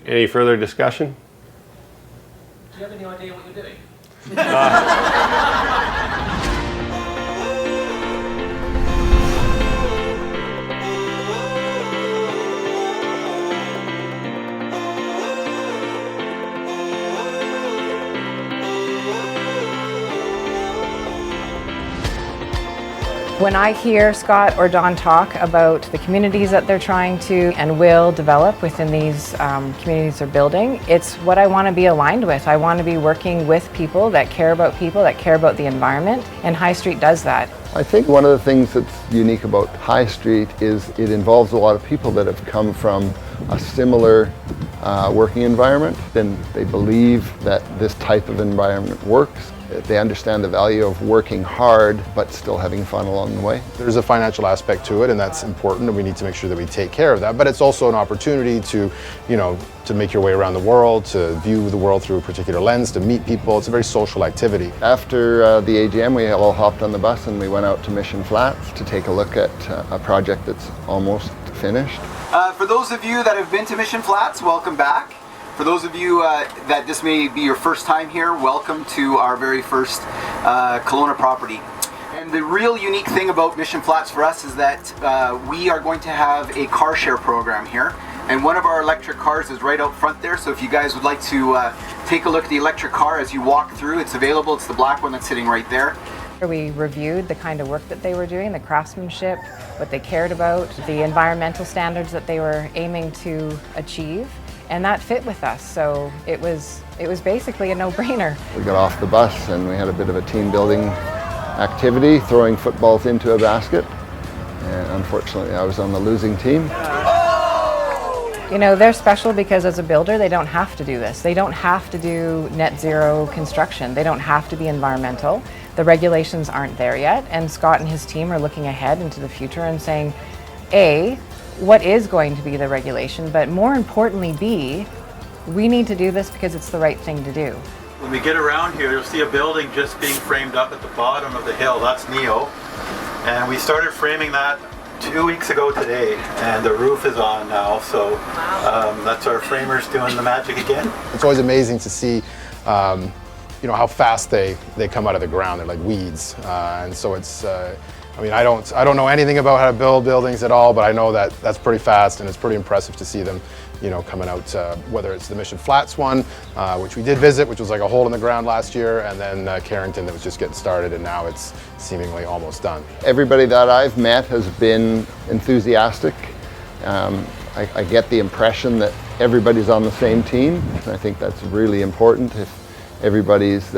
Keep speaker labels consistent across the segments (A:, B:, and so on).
A: Any further discussion?
B: Do you have any idea what you're doing?
C: When I hear Scott or Don talk about the communities that they're trying to and will develop within these communities they're building, it's what I want to be aligned with. I want to be working with people, that care about the environment, and Highstreet does that.
D: I think one of the things that's unique about Highstreet is it involves a lot of people that have come from a similar working environment. Then they believe that this type of environment works. They understand the value of working hard but still having fun along the way.
E: There's a financial aspect to it, and that's important, and we need to make sure that we take care of that. But it's also an opportunity to, to make your way around the world, to view the world through a particular lens, to meet people. It's a very social activity.
D: After the AGM, we all hopped on the bus and we went out to Mission Flats to take a look at a project that's almost finished.
F: For those of you that have been to Mission Flats, welcome back. For those of you that this may be your first time here, welcome to our very first Kelowna property. And the real unique thing about Mission Flats for us is that we are going to have a car share program here. And one of our electric cars is right out front there, so if you guys would like to take a look at the electric car as you walk through, it's available. It's the black one that's sitting right there.
C: We reviewed the kind of work that they were doing, the craftsmanship, what they cared about, the environmental standards that they were aiming to achieve. And that fit with us, so it was basically a no-brainer.
D: We got off the bus and we had a bit of a team building activity, throwing footballs into a basket. And unfortunately, I was on the losing team.
C: They're special because as a builder, they don't have to do this. They don't have to do net zero construction. They don't have to be environmental. The regulations aren't there yet, and Scott and his team are looking ahead into the future and saying, A, what is going to be the regulation, but more importantly, B, we need to do this because it's the right thing to do.
G: When we get around here, you'll see a building just being framed up at the bottom of the hill. That's Neo. And we started framing that 2 weeks ago today, and the roof is on now, so that's our framers doing the magic again.
E: It's always amazing to see how fast they come out of the ground. They're like weeds, and so it's I don't know anything about how to build buildings at all, but I know that that's pretty fast, and it's pretty impressive to see them, coming out, whether it's the Mission Flats one, which we did visit, which was like a hole in the ground last year, and then Carrington that was just getting started, and now it's seemingly almost done.
D: Everybody that I've met has been enthusiastic. I get the impression that everybody's on the same team. I think that's really important. If everybody's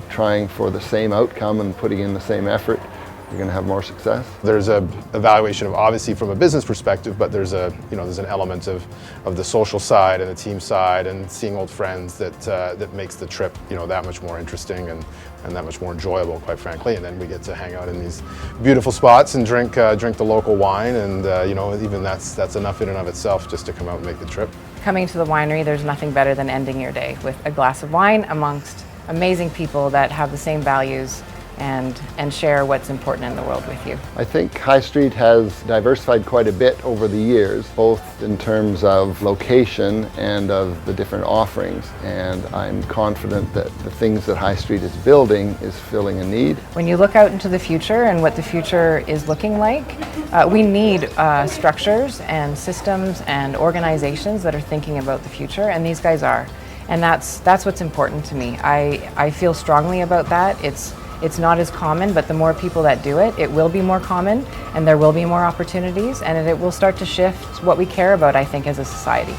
D: trying for the same outcome and putting in the same effort, you're going to have more success.
E: There's a evaluation of, obviously from a business perspective, but there's an element of the social side and the team side and seeing old friends that makes the trip that much more interesting and that much more enjoyable, quite frankly. And then we get to hang out in these beautiful spots and drink the local wine, and even that's enough in and of itself just to come out and make the trip.
C: Coming to the winery, there's nothing better than ending your day with a glass of wine amongst amazing people that have the same values and share what's important in the world with you.
D: I think Highstreet has diversified quite a bit over the years, both in terms of location and of the different offerings. And I'm confident that the things that Highstreet is building is filling a need.
C: When you look out into the future and what the future is looking like, we need structures and systems and organizations that are thinking about the future, and these guys are. And that's what's important to me. I feel strongly about that. It's not as common, but the more people that do it, it will be more common, and there will be more opportunities, and it will start to shift what we care about, I think, as a society.